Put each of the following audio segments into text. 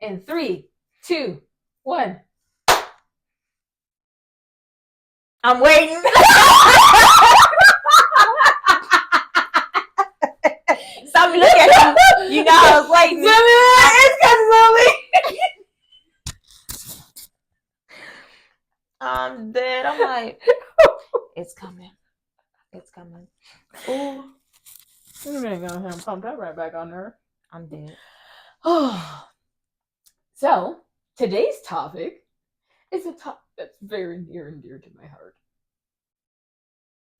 In 3, 2, 1. I'm waiting. Stop me looking at you. You know I was waiting. It's I'm dead. I'm like, it's coming. It's coming. Ooh. I'm gonna go ahead and pump that right back on her. I'm dead. So, today's topic is a topic that's very near and dear to my heart.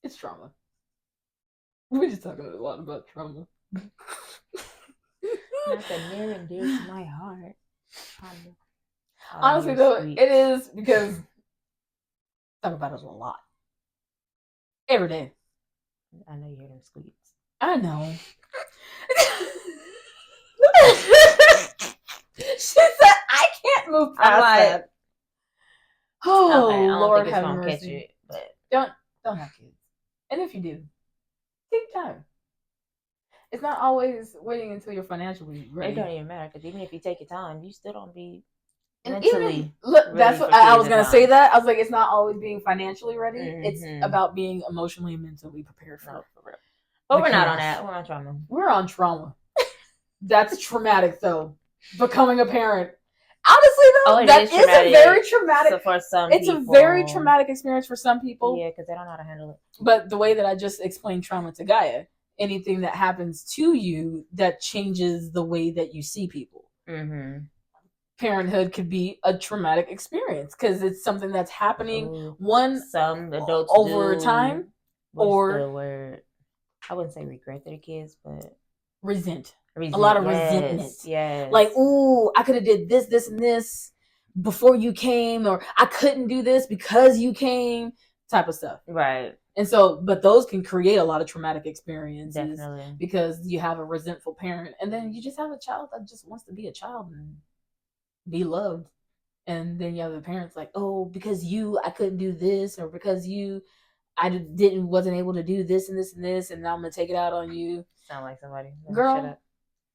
It's trauma. We just talk a lot about trauma. Not the near and dear to my heart. Honestly, though, it is because I talk about it a lot. Every day. I know you hear them squeaks. I know. She said, I can't move past that. Oh, okay, I don't Lord think it's have gonna mercy. catch it, but Don't have kids. And if you do, take time. It's not always waiting until you're financially ready. it don't even matter, because even if you take your time, you still don't be And mentally even, look, ready that's what for I was kids gonna at say. times. That I was like, it's not always being financially ready. Mhm. It's about being emotionally and mentally prepared for it. For real. But The we're not on chaos. that. We're on trauma. We're on trauma. That's traumatic, though. Becoming a parent. Honestly, though, that is a very traumatic. So for some it's people, a very traumatic experience for some people. Yeah, because they don't know how to handle it. But the way that I just explained trauma to Gaia, anything that happens to you that changes the way that you see people. Mm-hmm. Parenthood could be a traumatic experience because it's something that's happening some adults over time, or the word, I wouldn't say regret their kids, but resent. A lot of resentment. Yes. Like, ooh, I could have did this, this, and this before you came, or I couldn't do this because you came, type of stuff. Right. And so, but those can create a lot of traumatic experiences. Definitely. Because you have a resentful parent, and then you just have a child that just wants to be a child and be loved. And then you have the parents like, oh, because I couldn't do this, or because I wasn't able to do this and this and this, and now I'm gonna take it out on you. Sound like somebody. Girl, shut up.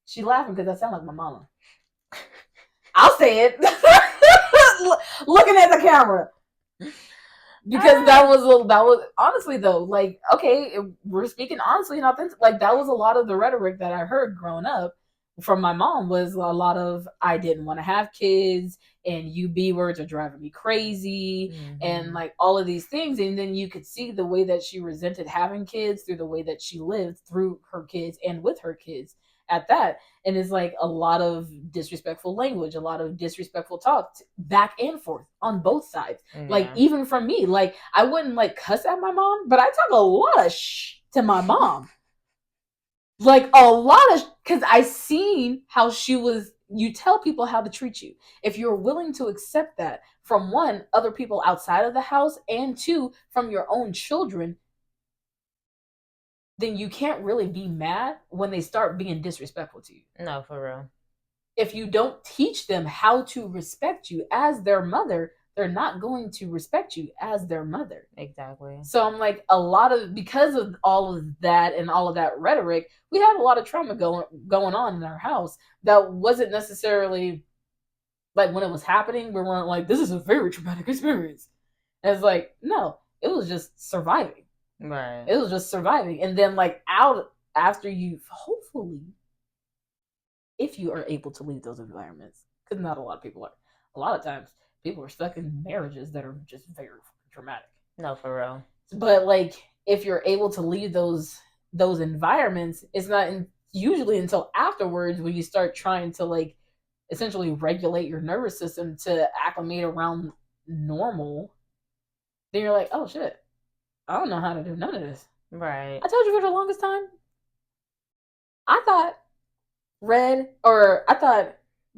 She laughing because I sound like my mama. I'll say it. Looking at the camera. Because that was honestly though, like, okay, we're speaking honestly and authentic. Like, that was a lot of the rhetoric that I heard growing up from my mom, was a lot of, I didn't want to have kids, and you B words are driving me crazy, and like all of these things. And then you could see the way that she resented having kids through the way that she lived through her kids and with her kids at that. And it's like a lot of disrespectful language, a lot of disrespectful talk back and forth on both sides. Yeah. Like, even from me, like, I wouldn't like cuss at my mom, but I talk a lot of to my mom. Like, a lot of, because I seen how she was. You tell people how to treat you. If you're willing to accept that from, one, other people outside of the house, and two, from your own children, then you can't really be mad when they start being disrespectful to you. No, for real. If you don't teach them how to respect you as their mother, they're not going to respect you as their mother. Exactly. So I'm like, because of all of that and all of that rhetoric, we had a lot of trauma going on in our house that wasn't necessarily, like, when it was happening, we weren't like, this is a very traumatic experience. And it's like, no, it was just surviving. Right. It was just surviving. And then, like, out after you, hopefully, if you are able to leave those environments, because not a lot of people are. A lot of times, people are stuck in marriages that are just very traumatic. No, for real. But, like, if you're able to leave those environments, it's not usually until afterwards when you start trying to, like, essentially regulate your nervous system to acclimate around normal. Then you're like, oh shit, I don't know how to do none of this. Right. I told you for the longest time, I thought red, or I thought,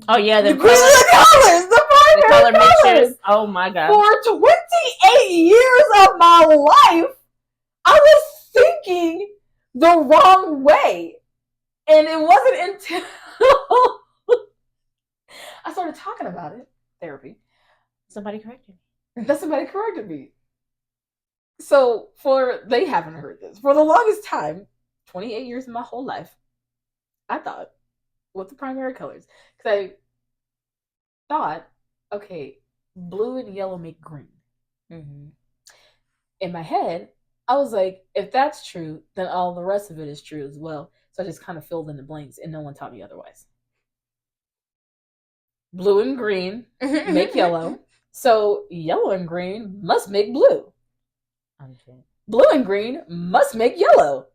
oh yeah, the color mixtures. Oh my god. For 28 years of my life, I was thinking the wrong way. And it wasn't until I started talking about it, therapy. Somebody corrected me. Somebody corrected me. So they haven't heard this. For the longest time, 28 years of my whole life, I thought, what the primary colors? Because thought, okay, blue and yellow make green. Mm-hmm. In my head, I was like, if that's true, then all the rest of it is true as well. So I just kind of filled in the blanks, and no one taught me otherwise. Blue and green make yellow. So yellow and green must make blue. Okay. Blue and green must make yellow.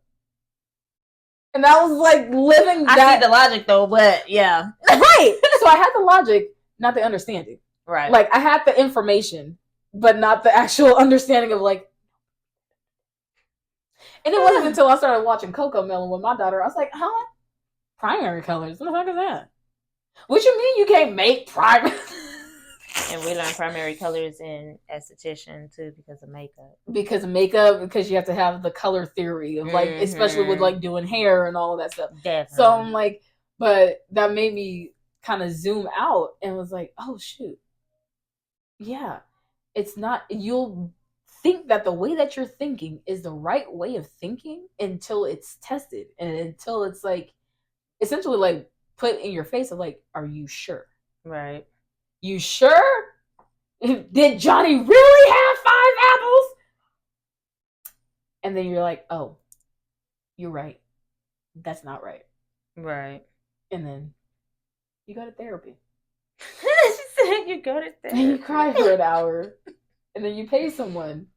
And I was like living that. I see the logic though, but yeah. Right. So I had the logic, not the understanding. Right. Like I had the information, but not the actual understanding of like. And it wasn't until I started watching CoComelon with my daughter, I was like, huh? Primary colors? What the fuck is that? What you mean you can't make primary? And we learn primary colors in esthetician too because of makeup. Because of makeup, because you have to have the color theory of like, especially with like doing hair and all of that stuff. Definitely. So I'm like, but that made me kind of zoom out and was like, oh shoot. Yeah. It's not, you'll think that the way that you're thinking is the right way of thinking until it's tested and until it's like essentially like put in your face of like, are you sure? Right. You sure? Did Johnny really have 5 apples? And then you're like, oh, you're right. That's not right. Right. And then you go to therapy. She said you go to therapy. And you cry for an hour. And then you pay someone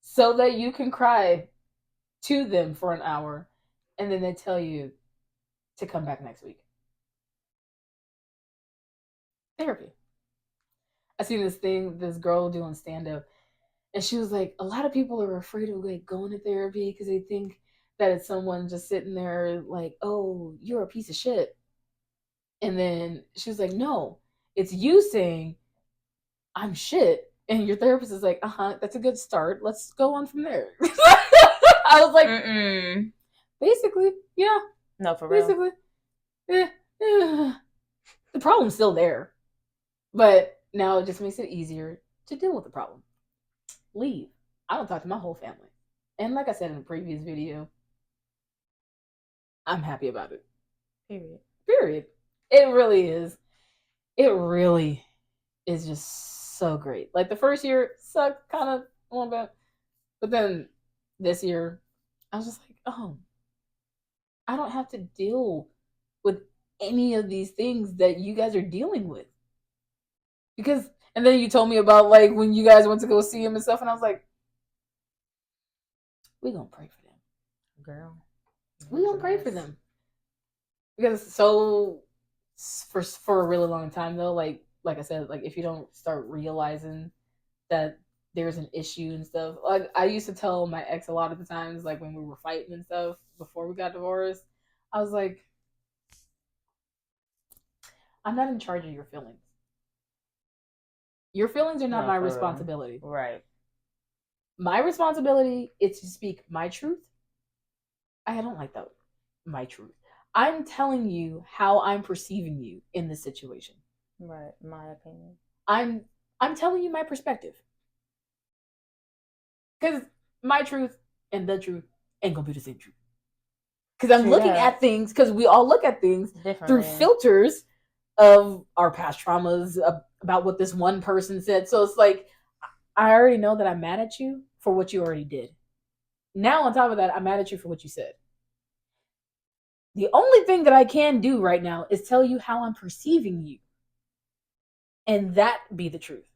so that you can cry to them for an hour. And then they tell you to come back next week. Therapy. I seen this girl doing stand-up. And she was like, a lot of people are afraid of like going to therapy because they think that it's someone just sitting there like, oh, you're a piece of shit. And then she was like, no, it's you saying I'm shit. And your therapist is like, that's a good start. Let's go on from there. I was like, basically, yeah. No, for real. Basically, the problem's still there. But now it just makes it easier to deal with the problem. Leave. I don't talk to my whole family. And like I said in the previous video, I'm happy about it. Period. It really is. It really is just so great. Like the first year sucked kind of a little bit. But then this year, I was just like, oh, I don't have to deal with any of these things that you guys are dealing with. Because, and then you told me about like when you guys went to go see him and stuff, and I was like, we gonna pray for them. Girl. We gonna pray for them. Because so for a really long time though, like I said, like if you don't start realizing that there's an issue and stuff, like I used to tell my ex a lot of the times, like when we were fighting and stuff before we got divorced, I was like, I'm not in charge of your feelings. Your feelings are not my responsibility. Right. My responsibility is to speak my truth. I don't like that. My truth. I'm telling you how I'm perceiving you in this situation. Right. My opinion. I'm telling you my perspective. Because my truth and the truth ain't gonna be the same truth. Because I'm looking at things, because we all look at things through filters of our past traumas, about what this one person said. So it's like, I already know that I'm mad at you for what you already did. Now, on top of that, I'm mad at you for what you said. The only thing that I can do right now is tell you how I'm perceiving you. And that be the truth.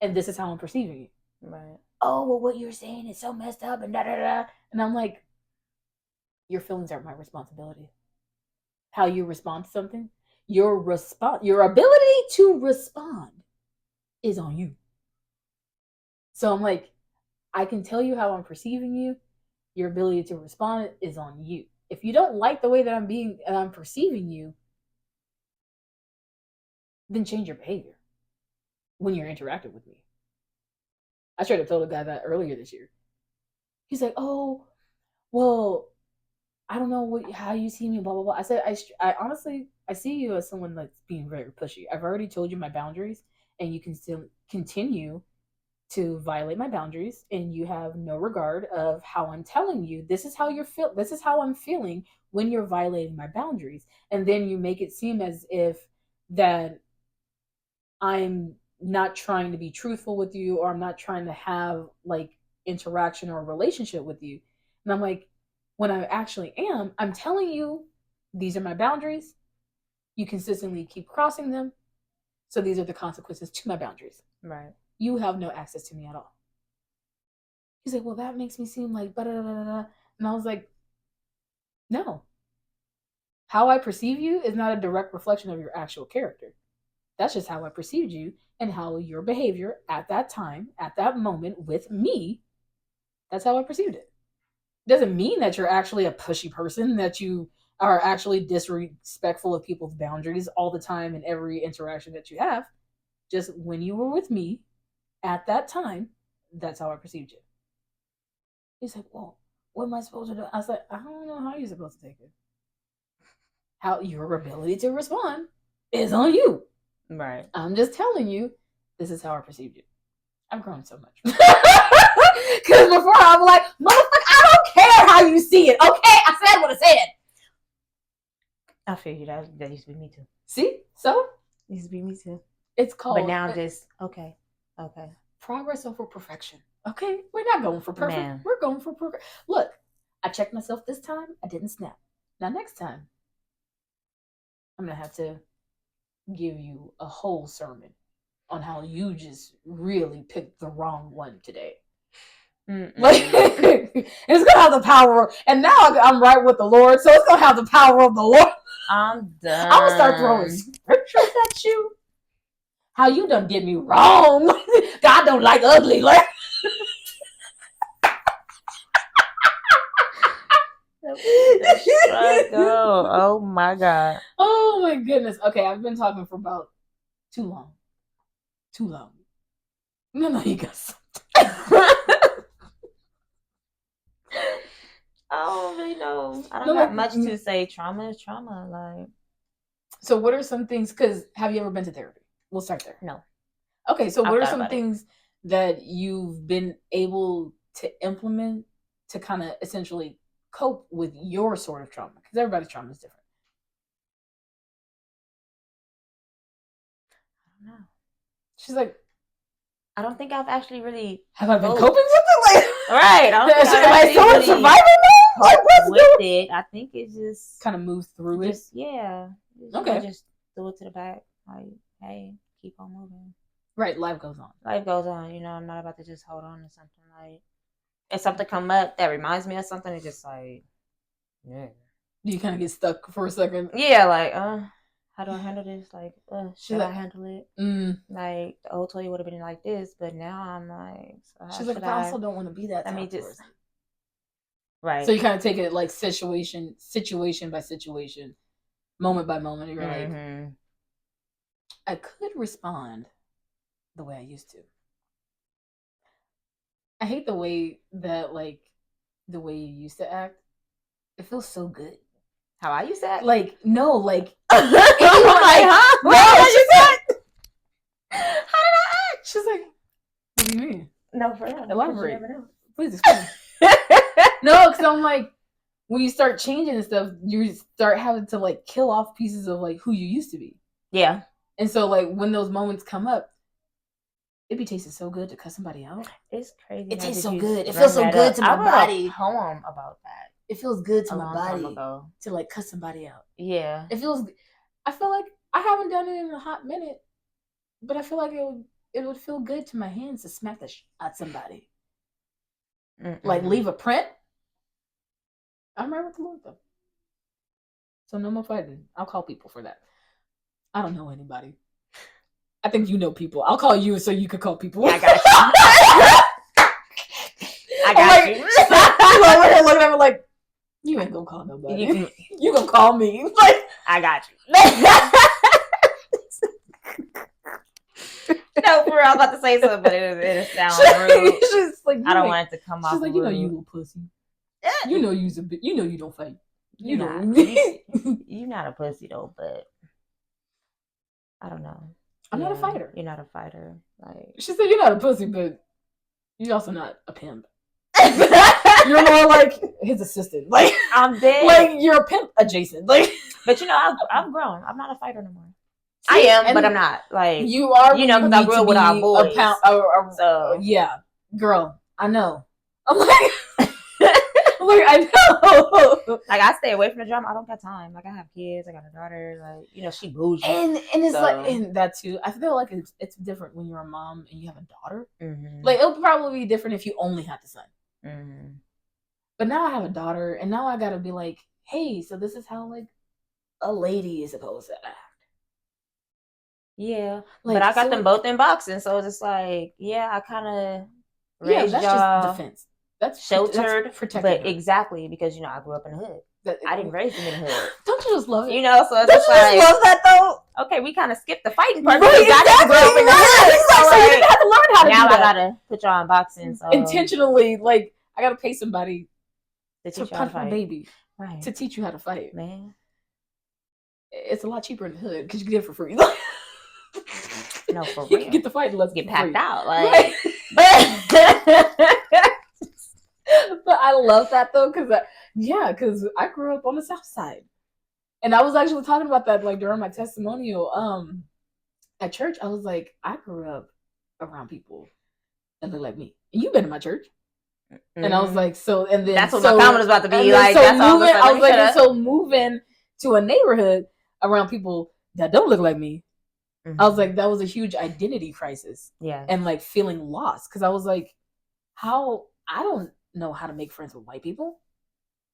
And this is how I'm perceiving you. Right. Oh, well, what you're saying is so messed up and da-da-da. And I'm like, your feelings aren't my responsibility. How you respond to something, your ability to respond is on you. So I'm like, I can tell you how I'm perceiving you. Your ability to respond is on you. If you don't like the way that I'm perceiving you, then change your behavior when you're interacting with me. I tried to tell a guy that earlier this year. He's like, oh, well, I don't know how you see me, blah, blah, blah. I said, I honestly, I see you as someone that's being very pushy. I've already told you my boundaries, and you can still continue to violate my boundaries, and you have no regard of how I'm telling you, this is how this is how I'm feeling when you're violating my boundaries. And then you make it seem as if that I'm not trying to be truthful with you, or I'm not trying to have like interaction or relationship with you. And I'm like, when I actually am, I'm telling you, these are my boundaries. You consistently keep crossing them. So these are the consequences to my boundaries. Right. You have no access to me at all. He's like, well, that makes me seem like, da-da-da-da-da. And I was like, no. How I perceive you is not a direct reflection of your actual character. That's just how I perceived you and how your behavior at that time, at that moment with me, that's how I perceived it. Doesn't mean that you're actually a pushy person, that you are actually disrespectful of people's boundaries all the time in every interaction that you have. Just when you were with me at that time, that's how I perceived you. He's like, well, what am I supposed to do? I was like, I don't know how you're supposed to take it. How your ability to respond is on you. Right. I'm just telling you, this is how I perceived you. I've grown so much. Because before I'm like, motherfucker, I don't care how you see it. Okay, I said what I said. I figured that used to be me too. See? So? Used to be me too. It's called. But now I'm just, okay. Progress over perfection. Okay? We're not going for perfect. Man. We're going for progress. Look, I checked myself this time. I didn't snap. Now, next time, I'm going to have to give you a whole sermon on how you just really picked the wrong one today. Like, it's gonna have the power, and now I'm right with the Lord, so it's gonna have the power of the Lord. I'm done. I'm gonna start throwing scriptures at you. How you done did me wrong? God don't like ugly. Like, oh my God. Oh my goodness. Okay, I've been talking for about too long. No, you got something. I don't really know. I don't got much to say. Trauma is trauma. Like, so what are some things? Because have you ever been to therapy? We'll start there. No. Okay, so what are some things that you've been able to implement to kind of essentially cope with your sort of trauma? Because everybody's trauma is different. I don't know. She's like, I don't think I've actually really. Have I been coping with it? Like, right. Am I still in survival mode? Like, what's with it? I think it just kind of moves through it. Yeah. Okay. Just throw it to the back. Like, hey, keep on moving. Right. Life goes on. Life goes on. You know, I'm not about to just hold on to something. Like, if something come up that reminds me of something, it's just like, yeah. You kind of get stuck for a second. Yeah. Like, how do I handle this? Like, should I handle it? Like, the old Toya would have been like this, but now I'm like, so she's like, I also don't want to be that type of person. Right. So you kind of take it like situation by situation, moment by moment. You're like, I could respond the way I used to. I hate the way that, like, the way you used to act. It feels so good. How I used to act? Like, no, like, like, huh? No, she's like, how did I act? She's like, what do you mean? No, for real. Elaborate. Please explain. No, because I'm like, when you start changing and stuff, you start having to, like, kill off pieces of, like, who you used to be. Yeah. And so, like, when those moments come up, it be tasting so good to cut somebody out. It's crazy. It tastes so good. It feels so good to my body. I wrote a poem about that. It feels good to my body to, like, cut somebody out. Yeah. It feels. I feel like I haven't done it in a hot minute, but I feel like it would feel good to my hands to smack the shit at somebody. Like, leave a print. I'm right with the Lord though. So no more fighting. I'll call people for that. I don't know anybody. I think you know people. I'll call you so you could call people. Yeah, I got you. I got you. She's over here looking at me like, you ain't gonna call nobody. You gonna call me. Like, I got you. No, for real, I was about to say something, but it sounds rude. She's like, I don't want it to come off. She's like, rude. You know, you little pussy. You know, you's a bit. You know, you don't fight. You know, you're not a pussy though. But I don't know. I'm not a fighter. You're not a fighter. Like, she said, you're not a pussy, but you're also not a pimp. You're more like his assistant. Like, I'm dead. Like, you're a pimp adjacent. Like, but you know, I've grown. I'm not a fighter no more. I am, but I'm not. Like, you are, you know, because I grew up with our boys. So yeah, girl, I know. I'm like, I know. Like, I stay away from the drama. I don't got time. Like, I have kids. I got a daughter. Like, you know, she bougie. And it's and that too. I feel like it's different when you're a mom and you have a daughter. Mm-hmm. Like, it'll probably be different if you only had the son. Mm-hmm. But now I have a daughter, and now I gotta be like, hey, so this is how like a lady is supposed to act. Yeah, like, but I got them both in boxing, so it's just like, yeah, I kind of raised that's y'all just defense. That's sheltered, that's protected. But exactly because you know I grew up in the hood. I didn't raise them in the hood. Don't you just love it? You know, so it's just like, love that though. Okay, we kind of skipped the fighting part because I didn't grow up in the hood. So you didn't have to learn how to now do that. I gotta put y'all in boxing. So intentionally, like I gotta pay somebody to punch my baby, right? To teach you how to fight, man. It's a lot cheaper in the hood because you can get it for free. No, for real. You can get the fight and let's get packed out. Like, right. But I love that though, because I grew up on the South Side, and I was actually talking about that like during my testimonial at church. I was like, I grew up around people that look like me. And you've been to my church. Mm-hmm. And I was like, so, and then that's what my comment was about to be like. So that's moving, I was like, and so moving to a neighborhood around people that don't look like me. Mm-hmm. I was like, that was a huge identity crisis. Yeah. And like feeling lost. Because I was like, I don't know how to make friends with white people.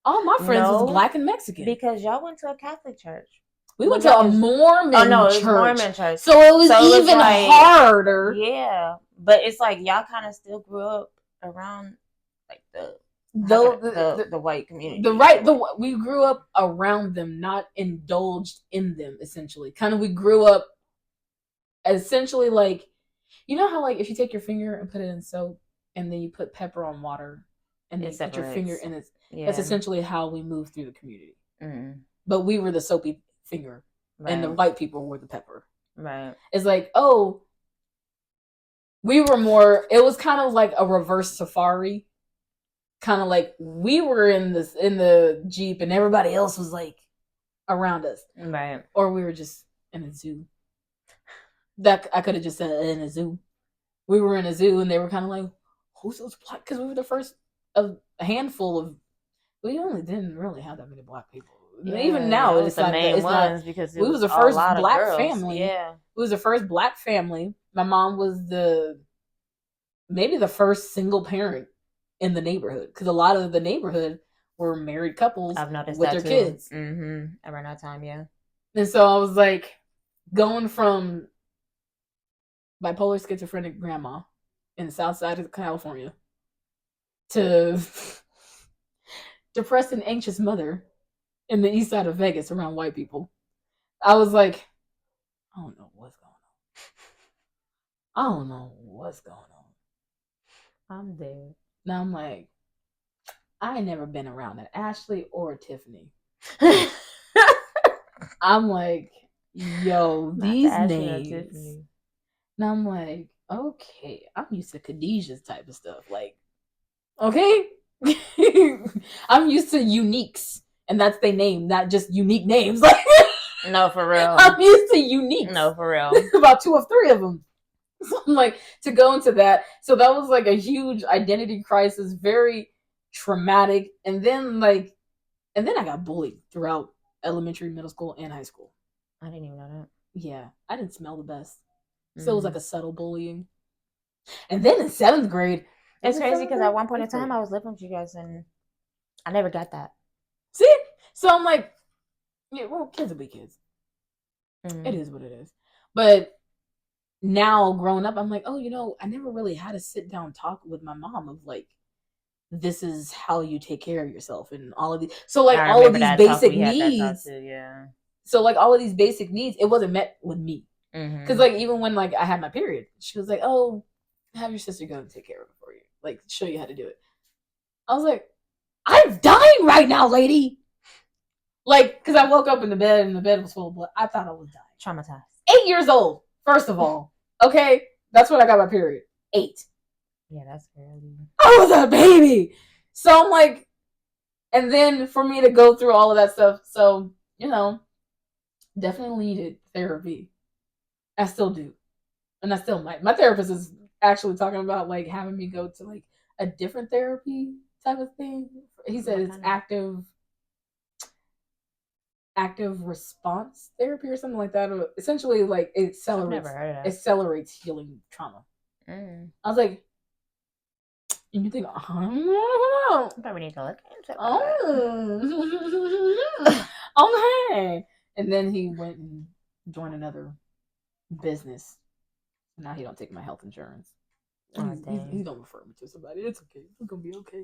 All my friends was Black and Mexican. Because y'all went to a Catholic church. We went to a Mormon church. Oh, no, it was Mormon church. So it was even harder. Yeah. But it's like y'all kind of still grew up around like the white community. We grew up around them, not indulged in them, essentially. Kind of we grew up essentially like, you know how like if you take your finger and put it in soap and then you put pepper on water and then you put your finger in it. Yeah. That's essentially how we moved through the community. Mm. But we were the soapy finger, right. And the white people were the pepper. Right. It's like, oh, we were more. It was kind of like a reverse safari. Kind of like we were in the Jeep and everybody else was like around us. Right. Or we were just in a zoo. That I could have just said in a zoo. We were in a zoo and they were kind of like, who's those black? Because we were the first of a handful of. We only didn't really have that many black people. Yeah, even now, it's the main ones because we was the first black family. Yeah, we was the first black family. My mom was maybe the first single parent in the neighborhood because a lot of the neighborhood were married couples. I've noticed with that their too. Kids. Mm-hmm. Around that time, yeah. And so I was like, going from bipolar schizophrenic grandma in the South Side of California to depressed and anxious mother in the East Side of Vegas around white people. I was like, I don't know what's going on. I don't know what's going on. I'm dead. Now I'm like, I ain't never been around an Ashley or a Tiffany. I'm like, yo, these names. Now I'm like, okay, I'm used to Khadijah's type of stuff. Like, okay. I'm used to uniques, and that's their name, not just unique names. Like, no, for real. I'm used to uniques. No, for real. About 2 or 3 of them. So I'm like, to go into that. So that was like a huge identity crisis, very traumatic. And then I got bullied throughout elementary, middle school, and high school. I didn't even know that. Yeah, I didn't smell the best. So it was like a subtle bullying. And then in 7th grade, it's crazy because at one point in time I was living with you guys and I never got that. See? So I'm like, yeah, well, kids will be kids. It is what it is. But now growing up, I'm like, oh, I never really had a sit down talk with my mom of like, this is how you take care of yourself and all of these. So like all of these basic needs. Yeah. So like all of these basic needs, it wasn't met with me. Because like even when like I had my period, she was like, oh, have your sister go and take care of it for you. Like show you how to do it. I was like, I'm dying right now, lady. Like, because I woke up in the bed and the bed was full of blood. I thought I was dying. Traumatized. 8 years old, first of all. Okay? That's when I got my period. 8. Yeah, that's early. I was a baby. So I'm like, and then for me to go through all of that stuff, so, definitely needed therapy. I still do. And I still might. My therapist is actually talking about like having me go to like a different therapy type of thing. He said it's active response therapy or something like that. Or essentially, like it accelerates healing trauma. I was like, and you think, oh, probably need to look into okay. And then he went and joined another business. Now he don't take my health insurance. He don't refer me to somebody. It's okay. It's gonna be okay.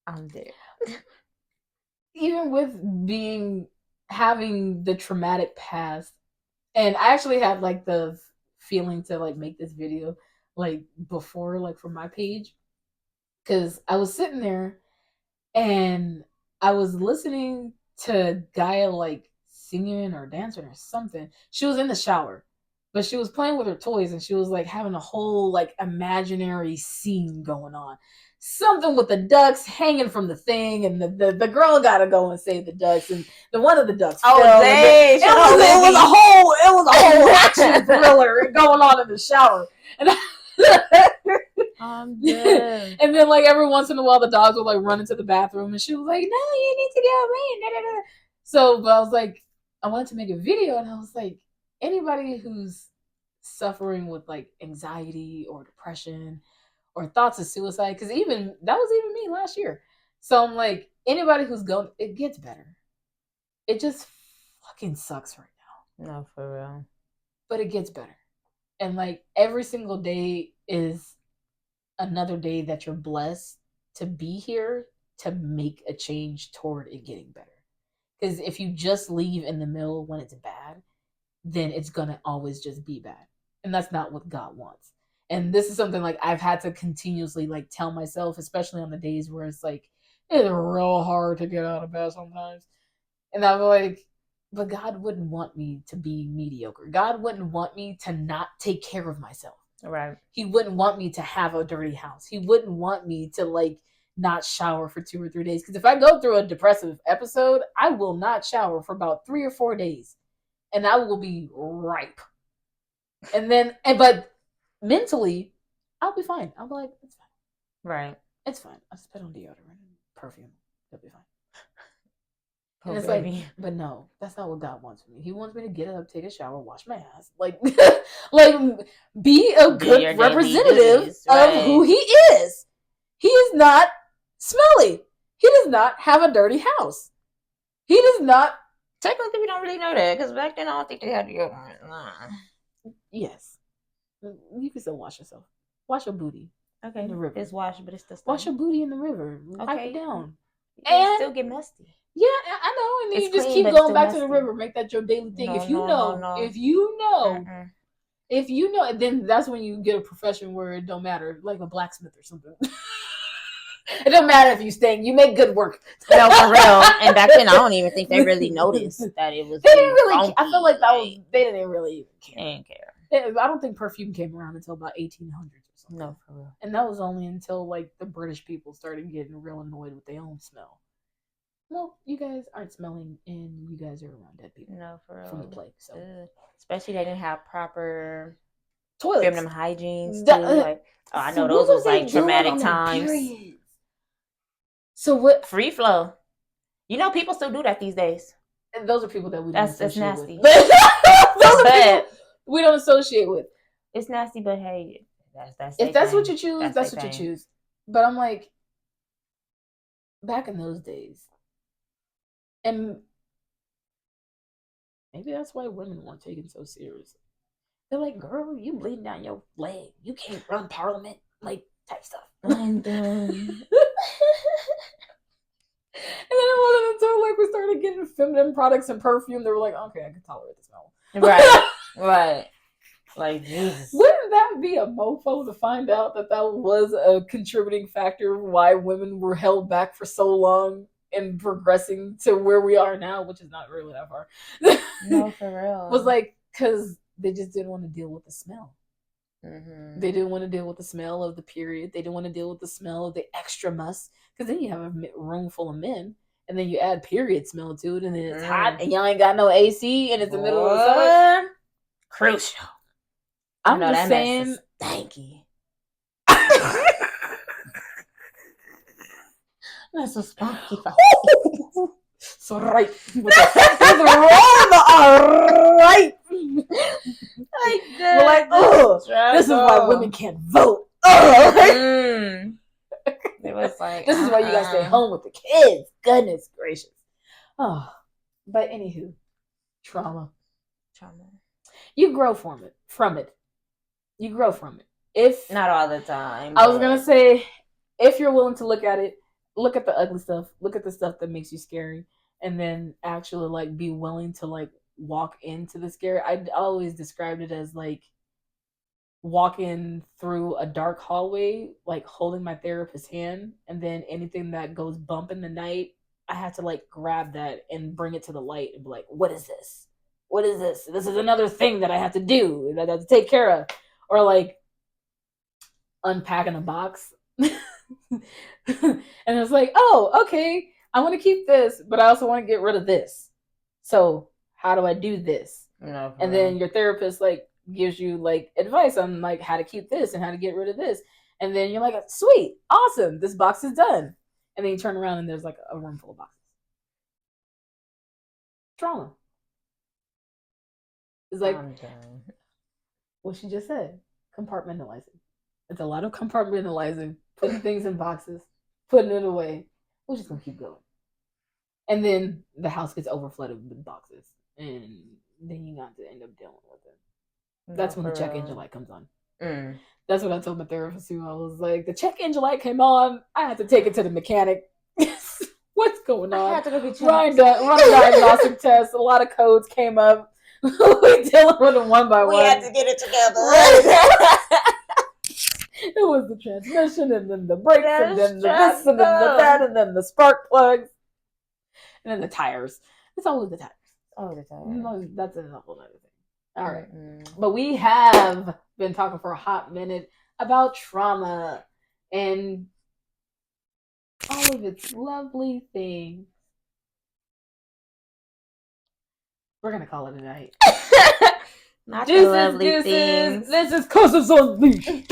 I'm dead. Even with having the traumatic past, and I actually had like the feeling to like make this video like before, like for my page, because I was sitting there and I was listening to Gaia like singing or dancing or something. She was in the shower, but she was playing with her toys and she was like having a whole like imaginary scene going on. Something with the ducks hanging from the thing, and the girl gotta go and save the ducks, and the one of the ducks fell. It was a whole action thriller going on in the shower. And and then like every once in a while the dogs would like run into the bathroom and she was like, no, you need to get away. So but I was like, I wanted to make a video, and I was like, anybody who's suffering with like anxiety or depression or thoughts of suicide, because that was even me last year. So I'm like, anybody who's going, it gets better. It just fucking sucks right now. No, for real. But it gets better. And like every single day is another day that you're blessed to be here to make a change toward it getting better. Because if you just leave in the middle when it's bad, then it's going to always just be bad. And that's not what God wants. And this is something like I've had to continuously like tell myself, especially on the days where it's like, it's real hard to get out of bed sometimes. And I'm like, but God wouldn't want me to be mediocre. God wouldn't want me to not take care of myself. Right. He wouldn't want me to have a dirty house. He wouldn't want me to like not shower for 2 or 3 days. Because if I go through a depressive episode, I will not shower for about 3 or 4 days. And I will be ripe. But mentally, I'll be fine. I'll be like, it's fine. Right. It's fine. I'll just put on deodorant and perfume. It'll be fine. Oh, and it's baby. like, but no, that's not what God wants from me. He wants me to get up, take a shower, wash my ass, like be a good representative of who he is. He is not smelly. He does not have a dirty house. He does not. Technically, we don't really know that because back then I don't think they had deodorant. Nah. Yes, you can still wash yourself. Wash your booty. Okay, in the river. It's washed, but it's still wash your booty in the river. Okay, wipe it down. And still get musty. Yeah, I know. And then you just keep going back to the river. Make that your daily thing. If you know, then that's when you get a profession where it don't matter, like a blacksmith or something. It don't matter if you stink. You make good work. No, for real. And back then, I don't even think they really noticed that it was. They didn't really. I feel like they didn't really even care. They didn't care. I don't think perfume came around until about 1800s or something. No, for real. And that was only until like the British people started getting real annoyed with their own smell. Well, you guys aren't smelling, and you guys are around dead people. No, for real. From the plague, so especially they didn't have proper toilets, feminine hygiene. I know those was like traumatic times. So what? Free flow. You know, people still do that these days. And those are people that we don't that's associate nasty. With. Those are people we don't associate with. It's nasty, but hey, that's if that's what you choose, that's what you choose. But I'm like, back in those days. And maybe that's why women weren't taken so seriously. They're like, girl, you bleeding down your leg. You can't run parliament, like, type stuff. And then it wasn't until, like, we started getting feminine products and perfume, they were like, okay, I can tolerate the smell. Right, right. Like, Jesus. Wouldn't that be a mofo to find out that was a contributing factor of why women were held back for so long? And progressing to where we are now, which is not really that far. No, for real. Was like, because they just didn't want to deal with the smell. Mm-hmm. They didn't want to deal with the smell of the period. They didn't want to deal with the smell of the extra muss. Because then you have a room full of men. And then you add period smell to it. And then it's hot. And y'all ain't got no AC. And it's the middle of the summer. crucial. I'm just saying. Stanky. That's so spunky. So right. Right. We're like, oh, this is why women can't vote. It was like, this is why you guys stay home with the kids. Goodness gracious. Oh, but anywho, trauma. You grow from it. You grow from it. If not all the time. I was gonna say, if you're willing to look at it, look at the ugly stuff. Look at the stuff that makes you scary, and then actually like be willing to like walk into the scary. I always described it as like walking through a dark hallway, like holding my therapist's hand, and then anything that goes bump in the night, I have to like grab that and bring it to the light and be like, what is this? What is this? This is another thing that I have to do, that I have to take care of. Or like unpacking a box. And it's like, oh, okay, I want to keep this, but I also want to get rid of this. So how do I do this? No, and then your therapist like gives you like advice on like how to keep this and how to get rid of this. And then you're like, sweet, awesome, this box is done. And then you turn around and there's like a room full of boxes. Trauma. It's like what she just said. Compartmentalizing. It's a lot of compartmentalizing, putting things in boxes, putting it away. We're just gonna keep going. And then the house gets overflooded with boxes. And then you got to end up dealing with it. That's when the check engine light comes on. That's what I told my therapist too. I was like, the check engine light came on. I had to take it to the mechanic. What's going on? I had to go get run a diagnostic test. A lot of codes came up. We dealing with them one by one. We had to get it together. It was the transmission, and then the brakes, and then the this, and then the that, and then the spark plugs, and then the tires. It's always the tires. Always the tires. No, that's a whole other thing. All right. But we have been talking for a hot minute about trauma and all of its lovely things. We're going to call it a night. Not deuces, the lovely deuces. things. This is Cousins Unleashed.